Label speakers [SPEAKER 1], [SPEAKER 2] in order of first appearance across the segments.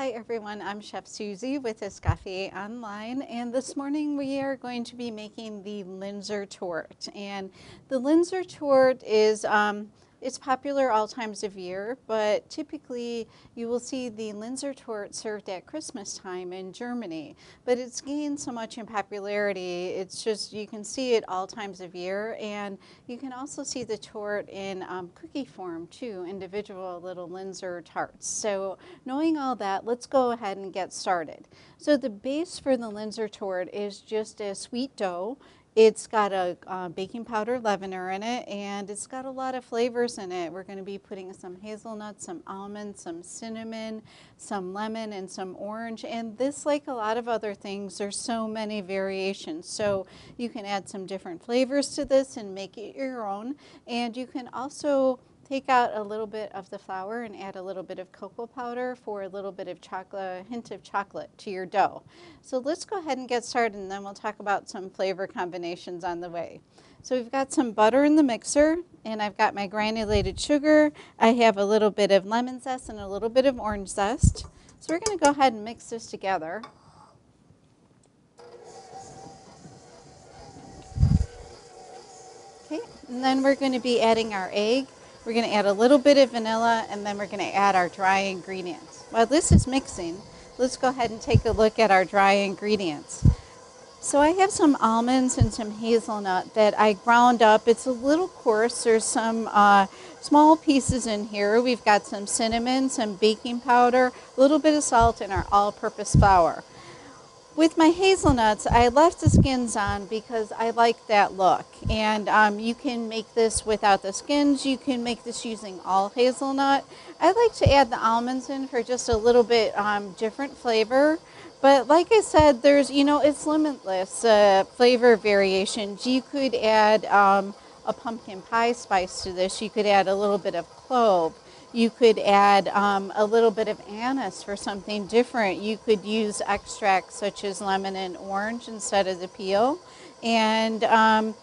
[SPEAKER 1] Hi everyone, I'm Chef Susie with Escoffier Online, and this morning we are going to be making the Linzer Torte. And the Linzer Torte is it's popular all times of year, but typically you will see the Linzer Torte served at Christmas time in Germany. But it's gained so much in popularity, it's just you can see it all times of year, and you can also see the torte in cookie form too, individual little Linzer tarts. So knowing all that, let's go ahead and get started. So the base for the Linzer Torte is just a sweet dough. It's got a baking powder leavener in it, and it's got a lot of flavors in it. We're going to be putting some hazelnuts, some almonds, some cinnamon, some lemon, and some orange. And this, like a lot of other things, there's so many variations. So you can add some different flavors to this and make it your own. And you can also take out a little bit of the flour and add a little bit of cocoa powder for a little bit of chocolate, a hint of chocolate to your dough. So let's go ahead and get started, and then we'll talk about some flavor combinations on the way. So we've got some butter in the mixer, and I've got my granulated sugar. I have a little bit of lemon zest and a little bit of orange zest. So we're going to go ahead and mix this together. Okay, and then we're going to be adding our egg. We're going to add a little bit of vanilla, and then we're going to add our dry ingredients. While this is mixing, let's go ahead and take a look at our dry ingredients. So I have some almonds and some hazelnut that I ground up. It's a little coarse. There's some small pieces in here. We've got some cinnamon, some baking powder, a little bit of salt, and our all-purpose flour. With my hazelnuts, I left the skins on because I like that look. And you can make this without the skins. You can make this using all hazelnut. I like to add the almonds in for just a little bit different flavor. But like I said, there's, it's limitless flavor variations. You could add a pumpkin pie spice to this. You could add a little bit of clove. You could add a little bit of anise for something different. You could use extracts such as lemon and orange instead of the peel. And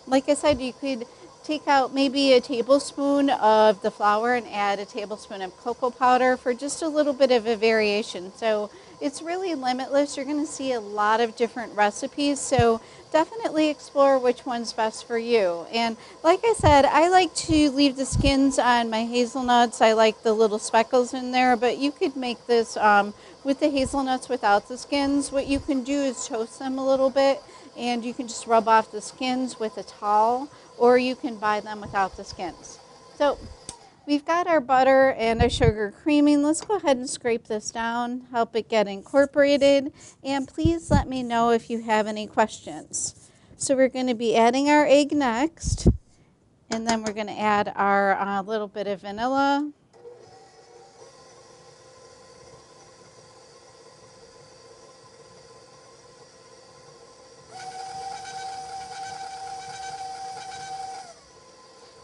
[SPEAKER 1] like I said, you could take out maybe a tablespoon of the flour and add a tablespoon of cocoa powder for just a little bit of a variation. So it's really limitless. You're going to see a lot of different recipes. So definitely explore which one's best for you. And like I said, I like to leave the skins on my hazelnuts. I like the little speckles in there, but you could make this with the hazelnuts without the skins. What you can do is toast them a little bit, and you can just rub off the skins with a towel, or you can buy them without the skins. So we've got our butter and our sugar creaming. Let's go ahead and scrape this down, help it get incorporated, and please let me know if you have any questions. So we're going to be adding our egg next, and then we're going to add our little bit of vanilla.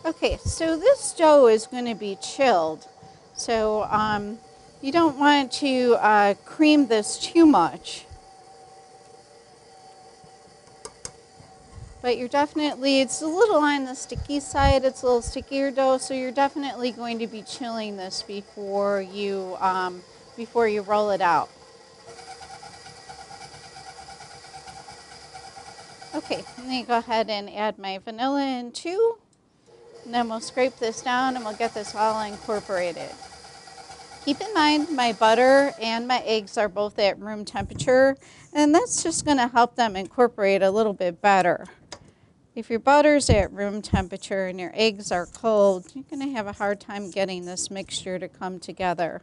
[SPEAKER 1] Okay, so this dough is going to be chilled, so you don't want to cream this too much. But you're definitely, it's a little on the sticky side, it's a little stickier dough, so you're definitely going to be chilling this before you roll it out. Okay, let me go ahead and add my vanilla in too. And then we'll scrape this down and we'll get this all incorporated. Keep in mind my butter and my eggs are both at room temperature, and that's just going to help them incorporate a little bit better. If your butter's at room temperature and your eggs are cold, you're going to have a hard time getting this mixture to come together.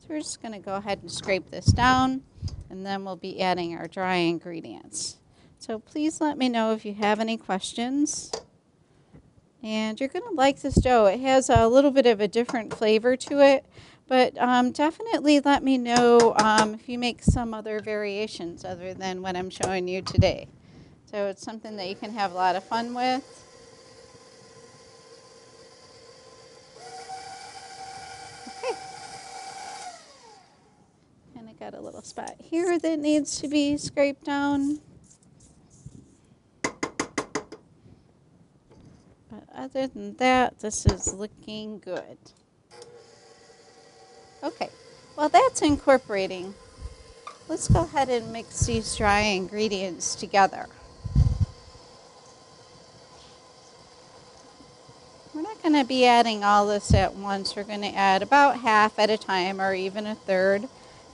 [SPEAKER 1] So we're just going to go ahead and scrape this down, and then we'll be adding our dry ingredients. So please let me know if you have any questions. And you're going to like this dough. It has a little bit of a different flavor to it, but definitely let me know if you make some other variations other than what I'm showing you today. So it's something that you can have a lot of fun with. Okay. And I got a little spot here that needs to be scraped down. Other than that, this is looking good. Okay, well that's incorporating. Let's go ahead and mix these dry ingredients together. We're not going to be adding all this at once. We're going to add about half at a time or even a third.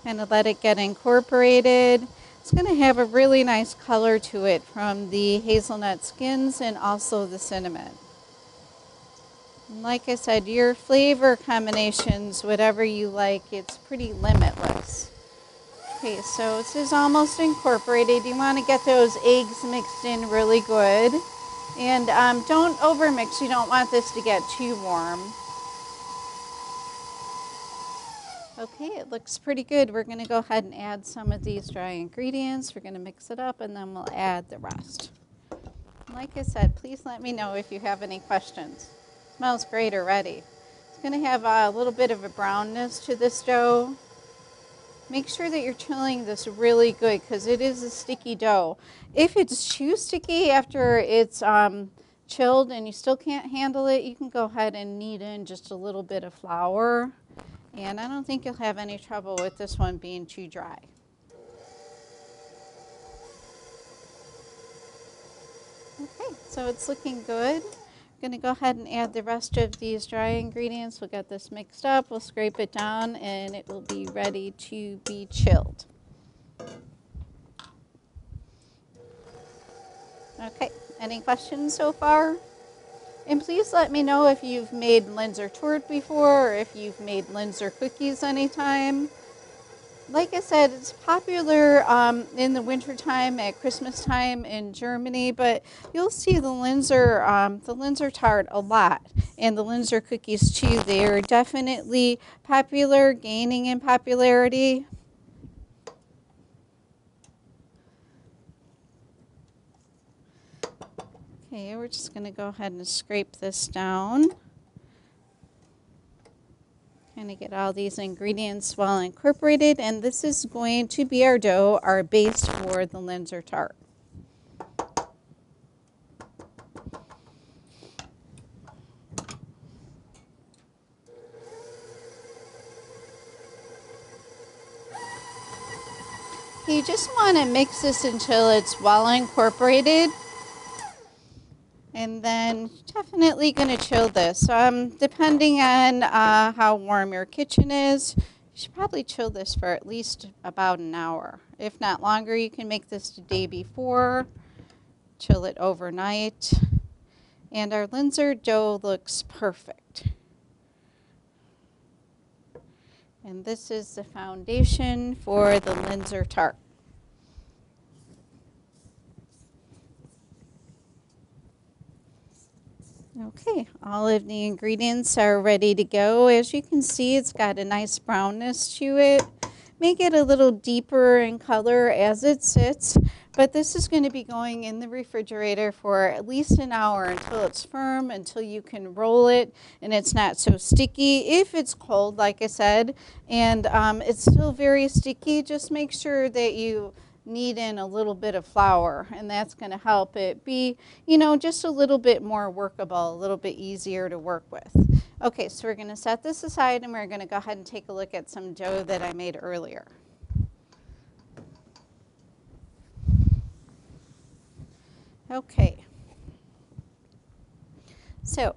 [SPEAKER 1] Kind of let it get incorporated. It's going to have a really nice color to it from the hazelnut skins and also the cinnamon. And like I said, your flavor combinations, whatever you like, it's pretty limitless. Okay, so this is almost incorporated. You want to get those eggs mixed in really good. And don't overmix. You don't want this to get too warm. Okay, it looks pretty good. We're going to go ahead and add some of these dry ingredients. We're going to mix it up and then we'll add the rest. Like I said, please let me know if you have any questions. It smells great already. It's going to have a little bit of a brownness to this dough. Make sure that you're chilling this really good because it is a sticky dough. If it's too sticky after it's chilled and you still can't handle it, you can go ahead and knead in just a little bit of flour. And I don't think you'll have any trouble with this one being too dry. Okay, so it's looking good. I'm going to go ahead and add the rest of these dry ingredients. We'll get this mixed up, we'll scrape it down, and it will be ready to be chilled. Okay, any questions so far? And please let me know if you've made Linzer Torte before or if you've made Linzer cookies anytime. Like I said, it's popular in the wintertime, at Christmas time in Germany, but you'll see the Linzer tart a lot, and the Linzer cookies too. They are definitely popular, gaining in popularity. Okay, we're just going to go ahead and scrape this down. Kind of get all these ingredients well incorporated, and this is going to be our dough, our base for the Linzer tart. You just want to mix this until it's well incorporated. And then definitely going to chill this. Depending on how warm your kitchen is, you should probably chill this for at least about an hour. If not longer, you can make this the day before, chill it overnight. And our Linzer dough looks perfect. And this is the foundation for the Linzer tart. Okay, all of the ingredients are ready to go. As you can see, it's got a nice brownness to it. Make it a little deeper in color as it sits, but this is going to be going in the refrigerator for at least an hour until it's firm, until you can roll it and it's not so sticky. If it's cold, like I said, and it's still very sticky, just make sure that you knead in a little bit of flour, and that's going to help it be, just a little bit more workable, a little bit easier to work with. Okay, so we're going to set this aside and we're going to go ahead and take a look at some dough that I made earlier. Okay, so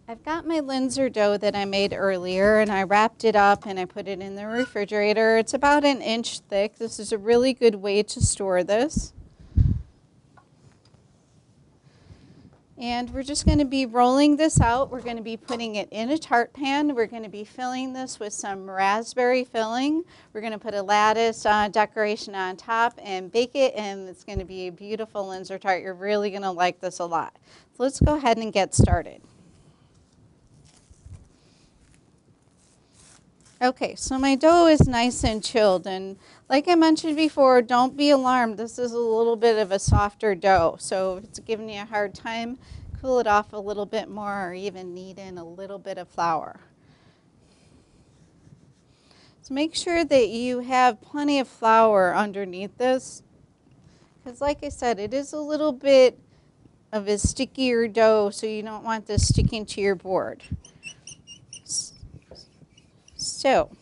[SPEAKER 1] I've got my Linzer dough that I made earlier, and I wrapped it up and I put it in the refrigerator. It's about an inch thick. This is a really good way to store this. And we're just going to be rolling this out. We're going to be putting it in a tart pan. We're going to be filling this with some raspberry filling. We're going to put a lattice decoration on top and bake it, and it's going to be a beautiful Linzer tart. You're really going to like this a lot. So let's go ahead and get started. Okay, so my dough is nice and chilled, and like I mentioned before, don't be alarmed. This is a little bit of a softer dough, so if it's giving you a hard time, cool it off a little bit more or even knead in a little bit of flour. So make sure that you have plenty of flour underneath this, because like I said, it is a little bit of a stickier dough, so you don't want this sticking to your board. So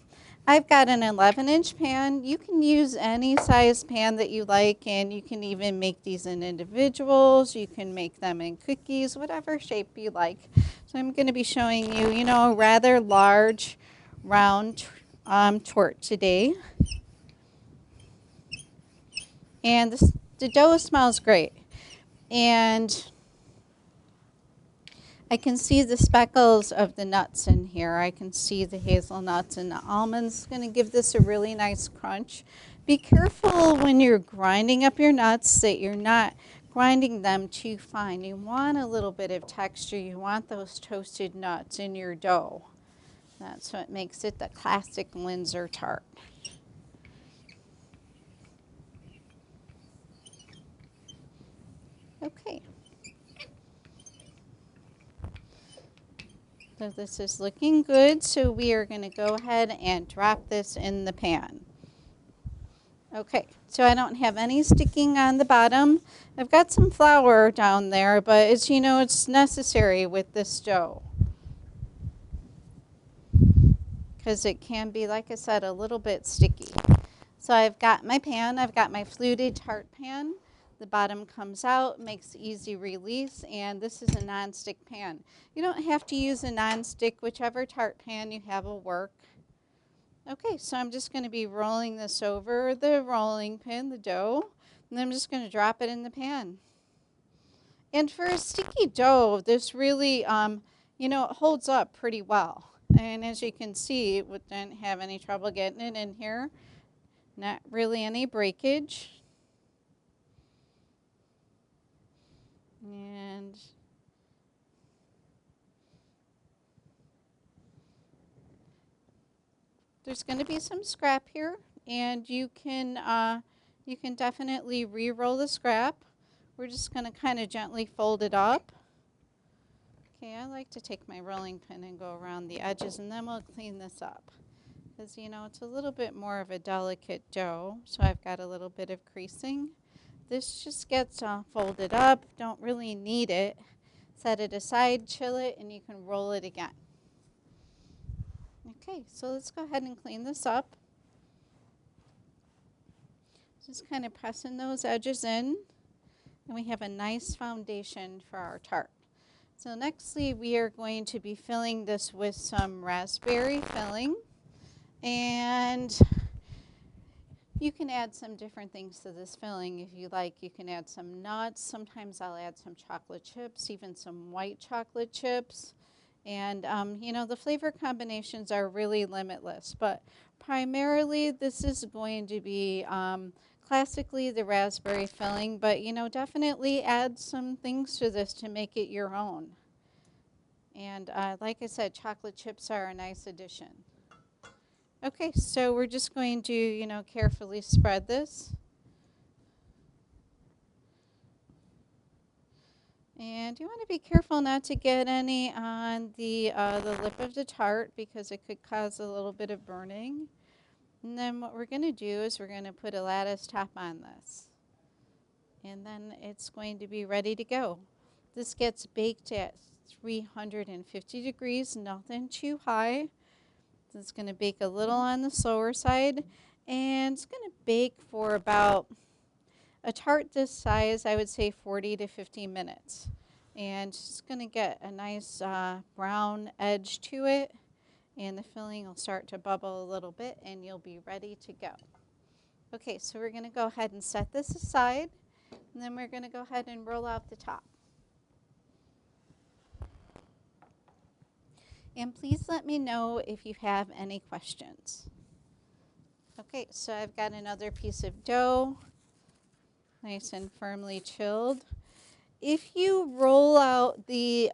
[SPEAKER 1] I've got an 11-inch pan. You can use any size pan that you like, and you can even make these in individuals. You can make them in cookies, whatever shape you like. So I'm going to be showing you, a rather large round torte today. And the dough smells great. And I can see the speckles of the nuts in here. I can see the hazelnuts and the almonds. It's going to give this a really nice crunch. Be careful when you're grinding up your nuts that you're not grinding them too fine. You want a little bit of texture. You want those toasted nuts in your dough. That's what makes it the classic Linzer tart. Okay. So this is looking good, so we are going to go ahead and drop this in the pan. Okay, so I don't have any sticking on the bottom. I've got some flour down there, but it's, it's necessary with this dough, because it can be, like I said, a little bit sticky. So I've got my pan, I've got my fluted tart pan. The bottom comes out, makes easy release, and this is a non-stick pan. You don't have to use a non-stick, whichever tart pan you have will work. Okay, so I'm just going to be rolling this over the rolling pin, the dough, and I'm just going to drop it in the pan. And for a sticky dough, this really, it holds up pretty well. And as you can see, it didn't have any trouble getting it in here. Not really any breakage. And there's going to be some scrap here, and you can definitely re-roll the scrap. We're just going to kind of gently fold it up. Okay, I like to take my rolling pin and go around the edges, and then we'll clean this up. Because, it's a little bit more of a delicate dough, so I've got a little bit of creasing. This just gets folded up. Don't really need it. Set it aside, chill it, and you can roll it again. Okay, so let's go ahead and clean this up. Just kind of pressing those edges in, and we have a nice foundation for our tart. So nextly, we are going to be filling this with some raspberry filling, and you can add some different things to this filling if you like. You can add some nuts. Sometimes I'll add some chocolate chips, even some white chocolate chips. And, the flavor combinations are really limitless. But primarily, this is going to be classically the raspberry filling. But, definitely add some things to this to make it your own. And like I said, chocolate chips are a nice addition. Okay, so we're just going to, carefully spread this. And you want to be careful not to get any on the lip of the tart, because it could cause a little bit of burning. And then what we're going to do is we're going to put a lattice top on this. And then it's going to be ready to go. This gets baked at 350 degrees, nothing too high. It's going to bake a little on the slower side, and it's going to bake for about a tart this size, I would say 40 to 50 minutes. And it's going to get a nice brown edge to it, and the filling will start to bubble a little bit, and you'll be ready to go. Okay, so we're going to go ahead and set this aside, and then we're going to go ahead and roll out the top. And please let me know if you have any questions. Okay, so I've got another piece of dough, nice and firmly chilled. If you roll out the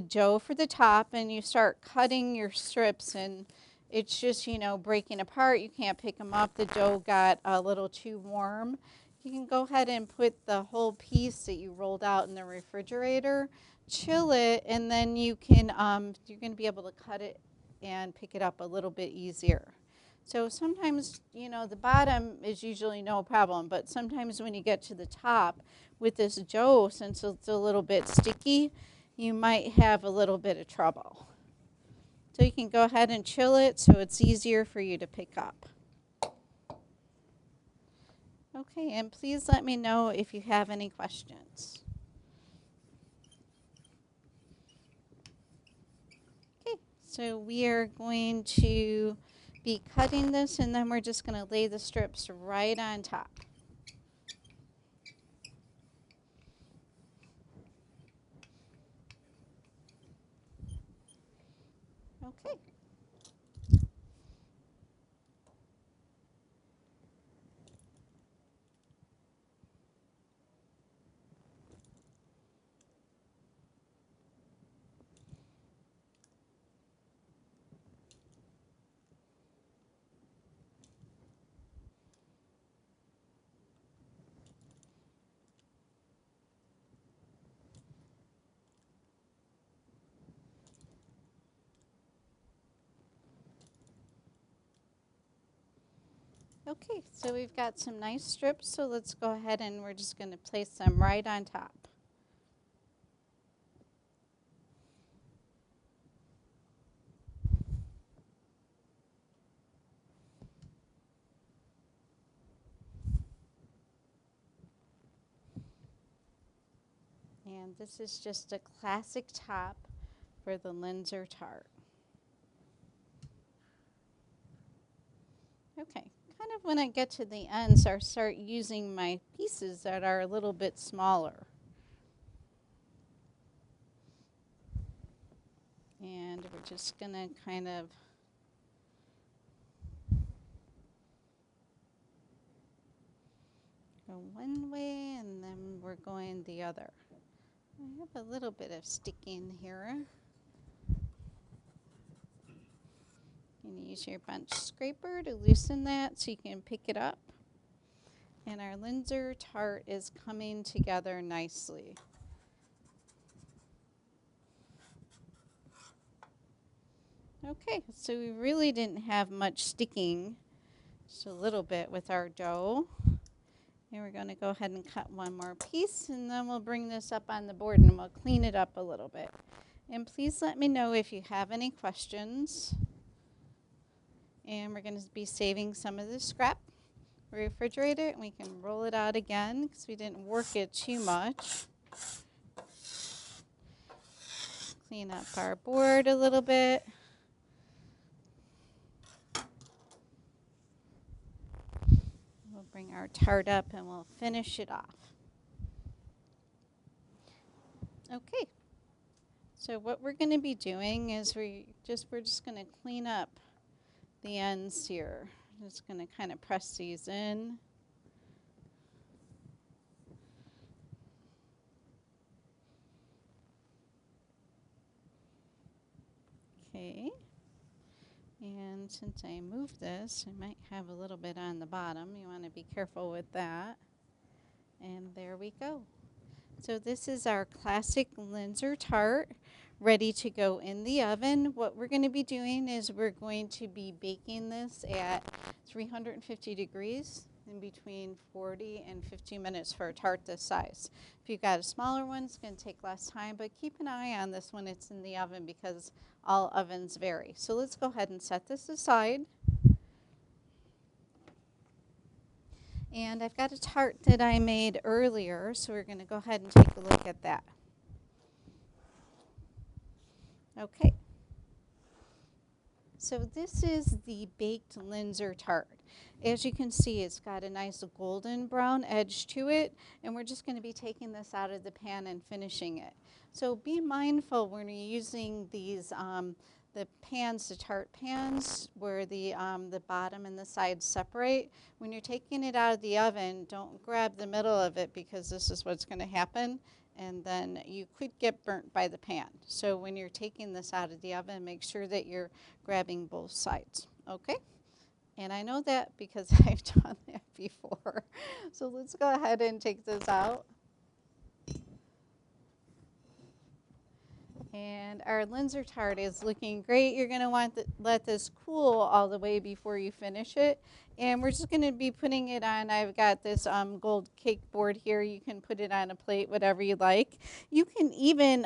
[SPEAKER 1] dough for the top and you start cutting your strips and it's just, breaking apart, you can't pick them up, the dough got a little too warm, you can go ahead and put the whole piece that you rolled out in the refrigerator, chill it, and then you can, you're going to be able to cut it and pick it up a little bit easier. So sometimes, the bottom is usually no problem, but sometimes when you get to the top with this dough, since it's a little bit sticky, you might have a little bit of trouble. So you can go ahead and chill it so it's easier for you to pick up. Okay, and please let me know if you have any questions. Okay, so we are going to be cutting this, and then we're just going to lay the strips right on top. Okay. Okay, so we've got some nice strips, so let's go ahead and we're just going to place them right on top. And this is just a classic top for the Linzer Tart. Okay, kind of when I get to the ends, I start using my pieces that are a little bit smaller. And we're just going to kind of go one way and then we're going the other. I have a little bit of sticking here. You can use your bunch scraper to loosen that so you can pick it up. And our Linzer Tart is coming together nicely. Okay, so we really didn't have much sticking, just a little bit with our dough. And we're going to go ahead and cut one more piece, and then we'll bring this up on the board and we'll clean it up a little bit. And please let me know if you have any questions. And we're going to be saving some of the scrap. Refrigerate it, and we can roll it out again because we didn't work it too much. Clean up our board a little bit. We'll bring our tart up and we'll finish it off. Okay, so what we're going to be doing is we're just going to clean up the ends here. Just going to kind of press these in. Okay, and since I moved this, I might have a little bit on the bottom. You want to be careful with that. And there we go. So this is our classic Linzer Tart, ready to go in the oven. What we're going to be doing is we're going to be baking this at 350 degrees in between 40 and 50 minutes for a tart this size. If you've got a smaller one, it's going to take less time, but keep an eye on this when it's in the oven because all ovens vary. So let's go ahead and set this aside. And I've got a tart that I made earlier, so we're going to go ahead and take a look at that. Okay. So this is the baked Linzer Tart. As you can see, it's got a nice golden brown edge to it, and we're just going to be taking this out of the pan and finishing it. So be mindful when you're using these the pans, the tart pans, where the bottom and the sides separate. When you're taking it out of the oven, don't grab the middle of it because this is what's going to happen, and then you could get burnt by the pan. So when you're taking this out of the oven, make sure that you're grabbing both sides, okay? And I know that because I've done that before. So let's go ahead and take this out. And our Linzer Tart is looking great. You're going to want to let this cool all the way before you finish it. And we're just going to be putting it on. I've got this gold cake board here. You can put it on a plate, whatever you like. You can even,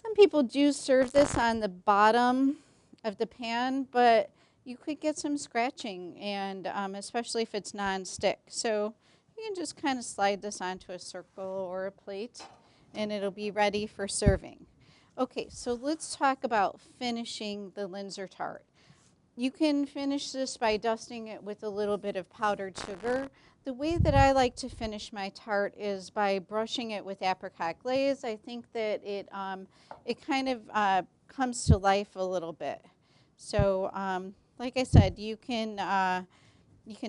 [SPEAKER 1] Some people do serve this on the bottom of the pan, but you could get some scratching, and especially if it's non-stick. So you can just kind of slide this onto a circle or a plate, and it'll be ready for serving. Okay, so let's talk about finishing the Linzer tart. You can finish this by dusting it with a little bit of powdered sugar. The way that I like to finish my tart is by brushing it with apricot glaze. I think that it kind of comes to life a little bit. So like I said, you can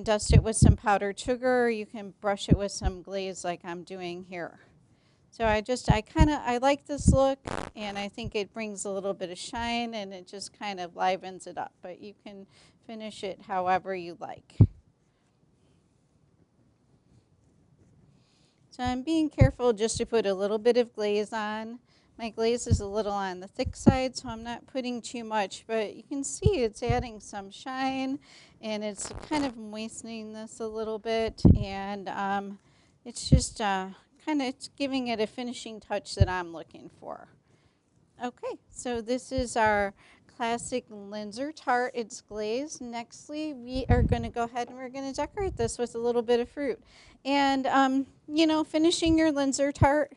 [SPEAKER 1] dust it with some powdered sugar, or you can brush it with some glaze like I'm doing here. So I like this look, and I think it brings a little bit of shine, and it just kind of livens it up. But you can finish it however you like. So I'm being careful just to put a little bit of glaze on. My glaze is a little on the thick side, so I'm not putting too much, but you can see it's adding some shine, and it's kind of moistening this a little bit, and it's just kind of giving it a finishing touch that I'm looking for. Okay, so this is our classic Linzer tart. It's glazed. Nextly, we are going to go ahead and we're going to decorate this with a little bit of fruit. And, finishing your Linzer tart,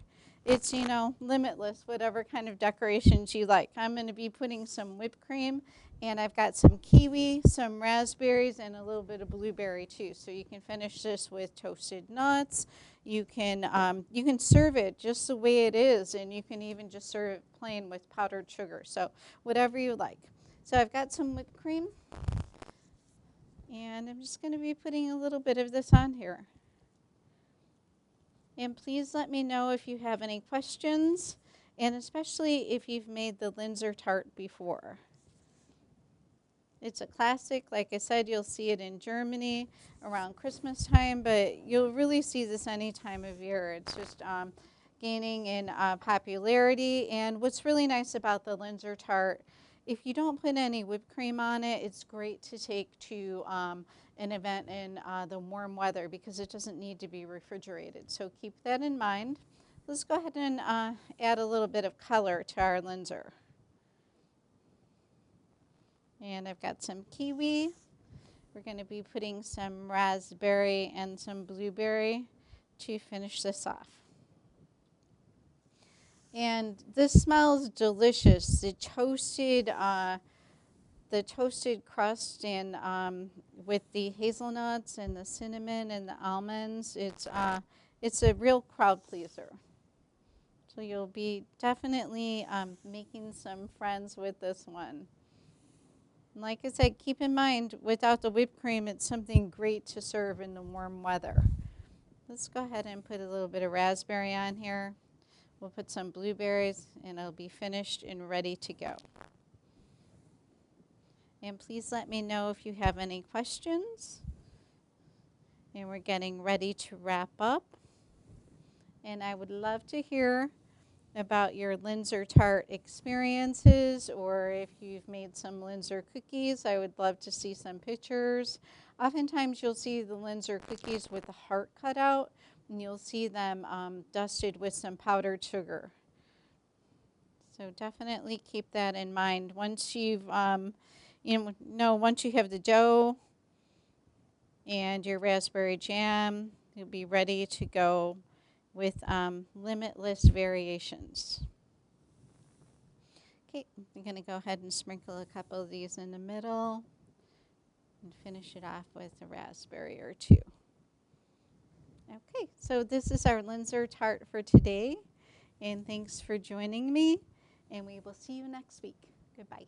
[SPEAKER 1] it's, limitless, whatever kind of decorations you like. I'm going to be putting some whipped cream, and I've got some kiwi, some raspberries, and a little bit of blueberry too. So you can finish this with toasted nuts. You can serve it just the way it is, and you can even just serve it plain with powdered sugar. So whatever you like. So I've got some whipped cream, and I'm just going to be putting a little bit of this on here. And please let me know if you have any questions, and especially if you've made the Linzer tart before. It's a classic. Like I said, you'll see it in Germany around Christmas time, but you'll really see this any time of year. It's just gaining in popularity. And what's really nice about the Linzer tart, if you don't put any whipped cream on it, it's great to take to an event in the warm weather because it doesn't need to be refrigerated. So keep that in mind. Let's go ahead and add a little bit of color to our Linzer. And I've got some kiwi. We're going to be putting some raspberry and some blueberry to finish this off. And this smells delicious. The toasted crust and with the hazelnuts and the cinnamon and the almonds, it's a real crowd pleaser. So you'll be definitely making some friends with this one. And like I said, keep in mind, without the whipped cream, it's something great to serve in the warm weather. Let's go ahead and put a little bit of raspberry on here. We'll put some blueberries, and it'll be finished and ready to go. And please let me know if you have any questions. And we're getting ready to wrap up. And I would love to hear about your Linzer tart experiences, or if you've made some Linzer cookies, I would love to see some pictures. Oftentimes you'll see the Linzer cookies with the heart cut out, and you'll see them dusted with some powdered sugar. So definitely keep that in mind. Once you've, once you have the dough and your raspberry jam, you'll be ready to go with limitless variations. Okay, I'm going to go ahead and sprinkle a couple of these in the middle and finish it off with a raspberry or two. Okay, so this is our Linzer tart for today, and thanks for joining me, and we will see you next week. Goodbye.